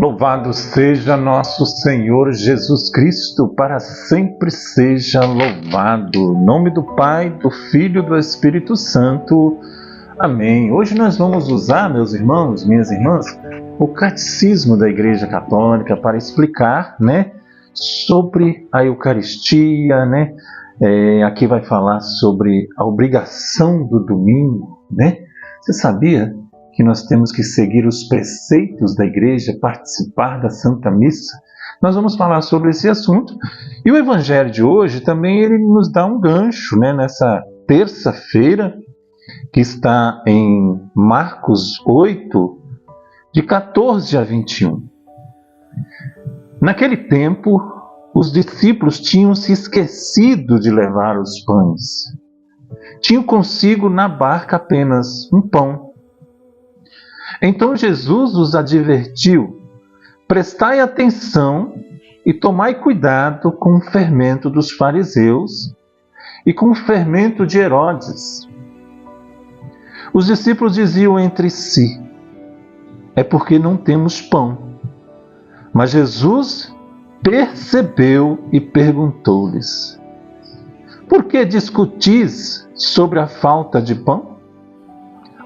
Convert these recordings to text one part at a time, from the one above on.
Louvado seja nosso Senhor Jesus Cristo, para sempre seja louvado. Em nome do Pai, do Filho e do Espírito Santo. Amém. Hoje nós vamos usar, meus irmãos, minhas irmãs, o Catecismo da Igreja Católica para explicar, sobre a Eucaristia, Aqui vai falar sobre a obrigação do domingo, Você sabia que nós temos que seguir os preceitos da igreja, participar da Santa Missa? Nós vamos falar sobre esse assunto. E o Evangelho de hoje também ele nos dá um gancho, nessa terça-feira, que está em Marcos 8, de 14 a 21. Naquele tempo, os discípulos tinham se esquecido de levar os pães. Tinham consigo na barca apenas um pão. Então Jesus os advertiu: prestai atenção e tomai cuidado com o fermento dos fariseus e com o fermento de Herodes. Os discípulos diziam entre si: é porque não temos pão. Mas Jesus percebeu e perguntou-lhes: por que discutis sobre a falta de pão?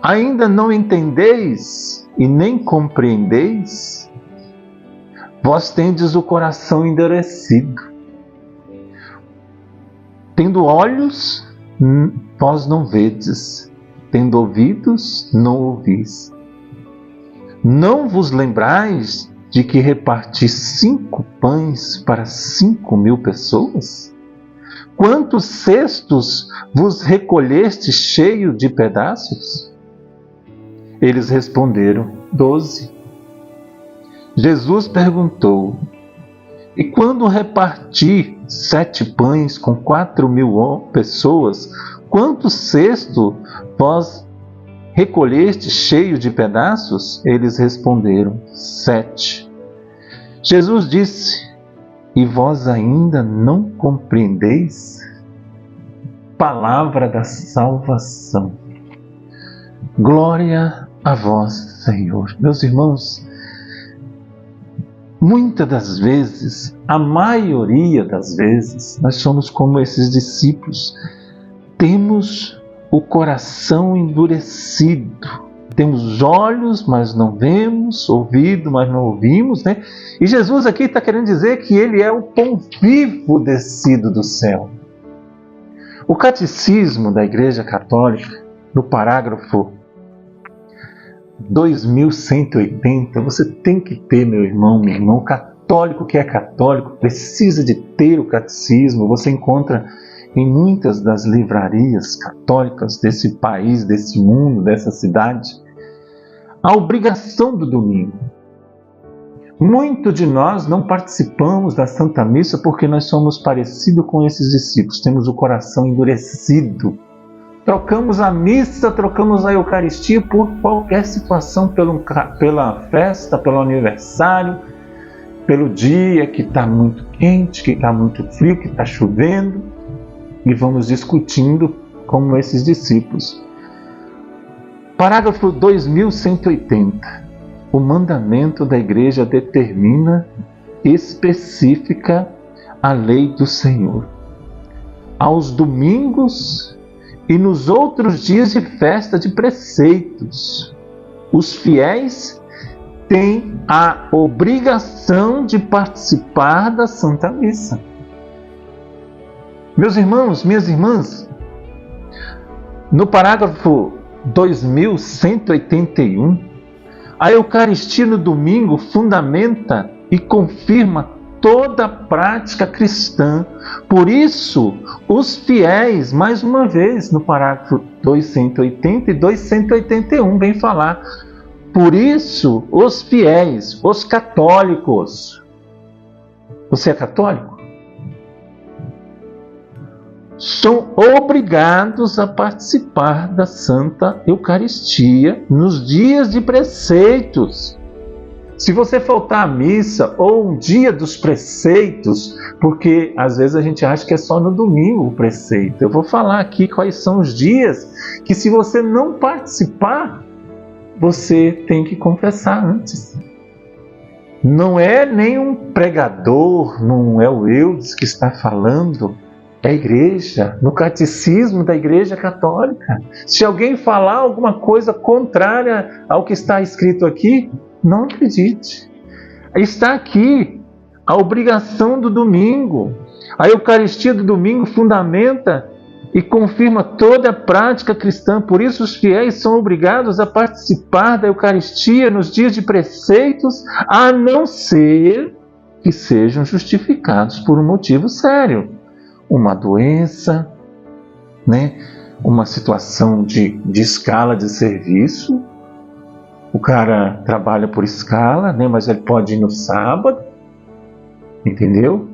Ainda não entendeis e nem compreendeis? Vós tendes o coração endurecido. Tendo olhos, vós não vedes. Tendo ouvidos, não ouvis. Não vos lembrais de que reparti 5 pães para 5.000 pessoas? Quantos cestos vos recolheste cheio de pedaços? Eles responderam: 12. Jesus perguntou: e quando reparti 7 pães com 4.000 pessoas, quantos cestos vós recolheste cheio de pedaços? Eles responderam: 7. Jesus disse: e vós ainda não compreendeis? Palavra da salvação. Glória a vós, Senhor. Meus irmãos, muitas das vezes, a maioria das vezes, nós somos como esses discípulos. Temos o coração endurecido. Temos olhos, mas não vemos, ouvido, mas não ouvimos, E Jesus aqui está querendo dizer que Ele é o pão vivo descido do céu. O Catecismo da Igreja Católica, no parágrafo 2180, você tem que ter, meu irmão, minha irmã, o católico que é católico precisa de ter o Catecismo. Você encontra em muitas das livrarias católicas desse país, desse mundo, dessa cidade. A obrigação do domingo. Muito de nós não participamos da Santa Missa porque nós somos parecidos com esses discípulos, temos o coração endurecido. Trocamos a missa, trocamos a Eucaristia por qualquer situação, pela festa, pelo aniversário, pelo dia que está muito quente, que está muito frio, que está chovendo, e vamos discutindo como esses discípulos. Parágrafo 2180. O mandamento da Igreja determina especifica a lei do Senhor. Aos domingos e nos outros dias de festa de preceitos, os fiéis têm a obrigação de participar da Santa Missa. Meus irmãos, minhas irmãs, no parágrafo 2181, a Eucaristia no domingo fundamenta e confirma toda a prática cristã. Por isso, os fiéis, mais uma vez, no parágrafo 280 e 281, vem falar. Por isso, os fiéis, os católicos. Você é católico? São obrigados a participar da Santa Eucaristia nos dias de preceitos. Se você faltar à missa ou um dia dos preceitos, porque às vezes a gente acha que é só no domingo o preceito. Eu vou falar aqui quais são os dias que, se você não participar, você tem que confessar antes. não é nem um pregador, não é o Eudes que está falando, é a igreja, no catecismo da Igreja Católica. Se alguém falar alguma coisa contrária ao que está escrito aqui, não acredite. Está aqui a obrigação do domingo. A Eucaristia do domingo fundamenta e confirma toda a prática cristã. Por isso os fiéis são obrigados a participar da Eucaristia nos dias de preceitos, a não ser que sejam justificados por um motivo sério. Uma doença, né? Uma situação de escala de serviço. O cara trabalha por escala, né? Mas ele pode ir no sábado, entendeu?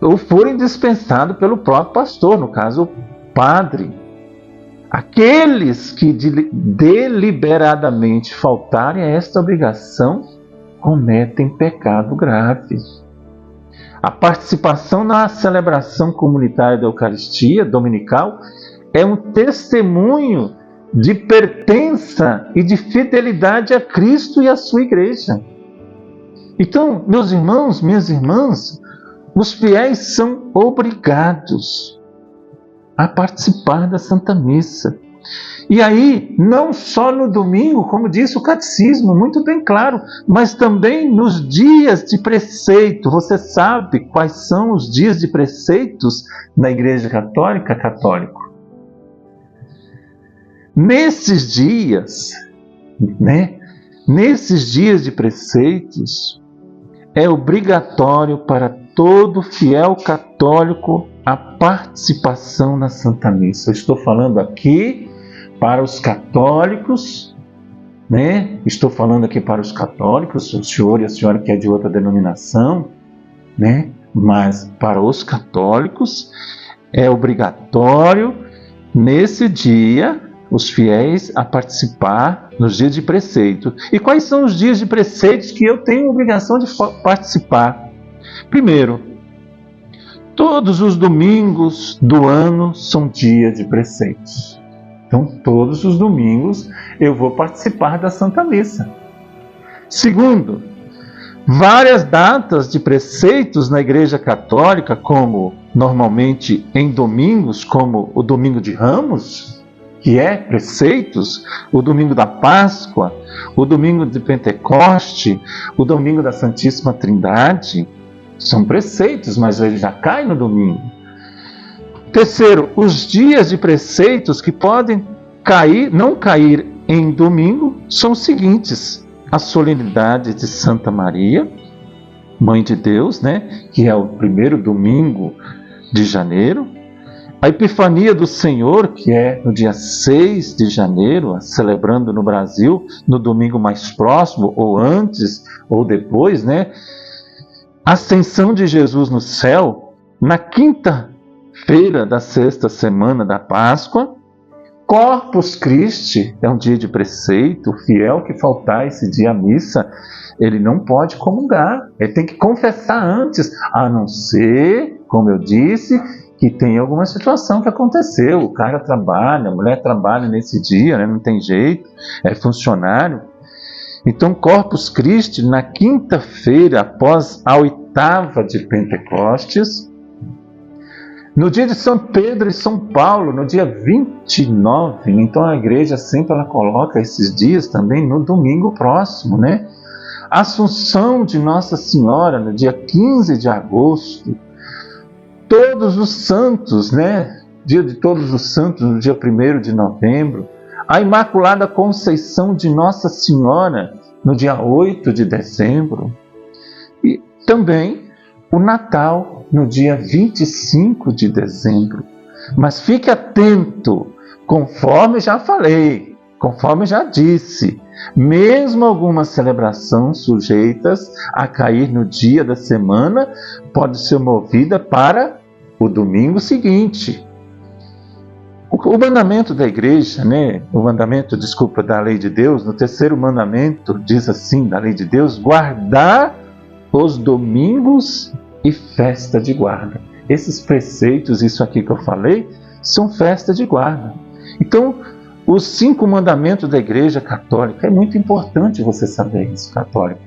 Ou forem dispensados pelo próprio pastor, no caso o padre. Aqueles que deliberadamente faltarem a esta obrigação cometem pecado grave. A participação na celebração comunitária da Eucaristia dominical é um testemunho de pertença e de fidelidade a Cristo e à sua igreja. Então, meus irmãos, minhas irmãs, os fiéis são obrigados a participar da Santa Missa. E aí, não só no domingo, como disse o catecismo, muito bem claro, mas também nos dias de preceito. Você sabe quais são os dias de preceitos na Igreja Católica? Católico. Nesses dias, né? Nesses dias de preceitos, é obrigatório para todo fiel católico a participação na Santa Missa. Eu estou falando aqui para os católicos, né? Estou falando aqui para os católicos, o senhor e a senhora que é de outra denominação, né? Mas para os católicos é obrigatório nesse dia os fiéis a participar nos dias de preceito. E quais são os dias de preceitos que eu tenho obrigação de participar? Primeiro, todos os domingos do ano são dias de preceitos. Então, todos os domingos eu vou participar da Santa Missa. Segundo, várias datas de preceitos na Igreja Católica, como normalmente em domingos, como o Domingo de Ramos, que é preceitos, o Domingo da Páscoa, o Domingo de Pentecoste, o Domingo da Santíssima Trindade, são preceitos, mas ele já cai no domingo. Terceiro, os dias de preceitos que podem não cair em domingo são os seguintes: a solenidade de Santa Maria, Mãe de Deus, né, que é o primeiro domingo de janeiro, a Epifania do Senhor, que é no dia 6 de janeiro, celebrando no Brasil, no domingo mais próximo, ou antes, ou depois, né, a Ascensão de Jesus no céu, na quinta-feira da sexta semana da Páscoa. Corpus Christi é um dia de preceito. O fiel que faltar esse dia à missa, ele não pode comungar. Ele tem que confessar antes, a não ser, como eu disse, que tem alguma situação que aconteceu. O cara trabalha, a mulher trabalha nesse dia, né? Não tem jeito, é funcionário. Então, Corpus Christi, na quinta-feira, após a oitava de Pentecostes, no dia de São Pedro e São Paulo, no dia 29, então a igreja sempre ela coloca esses dias também no domingo próximo, né? Assunção de Nossa Senhora, no dia 15 de agosto, Todos os Santos, né? Dia de Todos os Santos, no dia 1º de novembro, a Imaculada Conceição de Nossa Senhora, no dia 8 de dezembro, e também o Natal, no dia 25 de dezembro. Mas fique atento, conforme já falei, conforme já disse, mesmo algumas celebrações sujeitas a cair no dia da semana, pode ser movida para o domingo seguinte. O mandamento da igreja, né? O mandamento, da lei de Deus, no terceiro mandamento, diz assim, da lei de Deus: guardar os domingos e festa de guarda. Esses preceitos, isso aqui que eu falei, são festa de guarda. Então, os 5 mandamentos da Igreja Católica. É muito importante você saber isso, católico.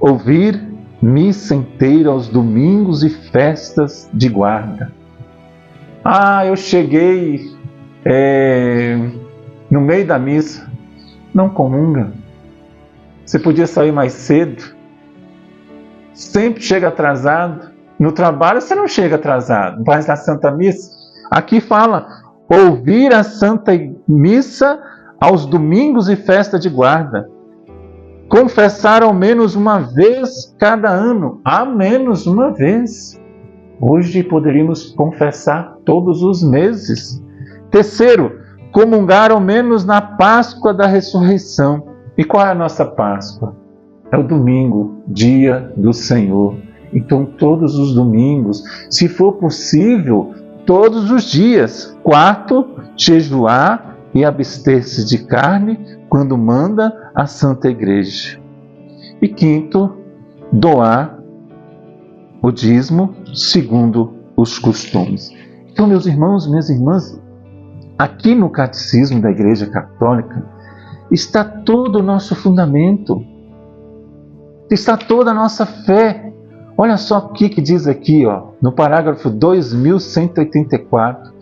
Ouvir missa inteira aos domingos e festas de guarda. Eu cheguei no meio da missa. Não comunga. Você podia sair mais cedo. Sempre chega atrasado. No trabalho você não chega atrasado. Mas na Santa Missa, aqui fala, ouvir a Santa Missa aos domingos e festa de guarda. Confessar ao menos uma vez cada ano. A menos uma vez. Hoje poderíamos confessar todos os meses. Terceiro, comungar ao menos na Páscoa da Ressurreição. E qual é a nossa Páscoa? É o domingo, dia do Senhor. Então, todos os domingos, se for possível, todos os dias. Quarto, jejuar e abster-se de carne quando manda a Santa Igreja. E quinto, doar o dízimo segundo os costumes. Então, meus irmãos, minhas irmãs, aqui no Catecismo da Igreja Católica está todo o nosso fundamento, está toda a nossa fé. Olha só o que diz aqui, no parágrafo 2184.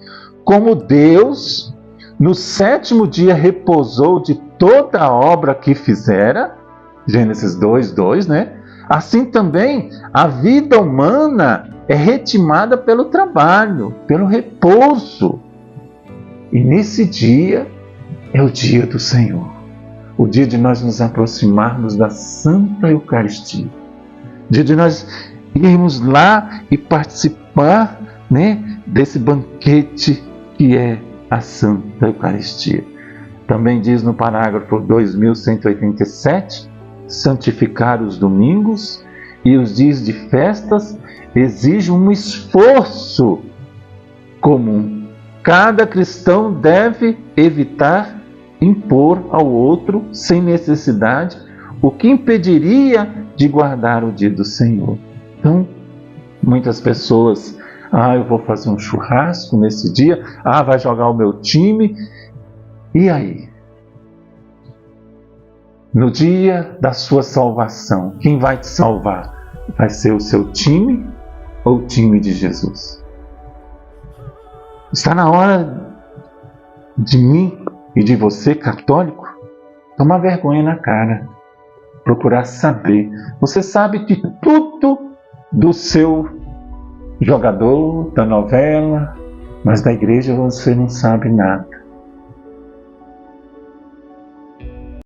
Como Deus, no 7º dia, repousou de toda a obra que fizera, Gênesis 2:2, né? Assim também a vida humana é retimada pelo trabalho, pelo repouso. E nesse dia é o dia do Senhor, o dia de nós nos aproximarmos da Santa Eucaristia, o dia de nós irmos lá e participar, né, desse banquete que é a Santa Eucaristia. Também diz no parágrafo 2187, santificar os domingos e os dias de festas exige um esforço comum. Cada cristão deve evitar impor ao outro, sem necessidade, o que impediria de guardar o dia do Senhor. Então, muitas pessoas, eu vou fazer um churrasco nesse dia, vai jogar o meu time, e aí? No dia da sua salvação, quem vai te salvar? Vai ser o seu time ou o time de Jesus? Está na hora de mim e de você, católico, tomar vergonha na cara, procurar saber. Você sabe de tudo do seu jogador, da novela, mas da igreja você não sabe nada.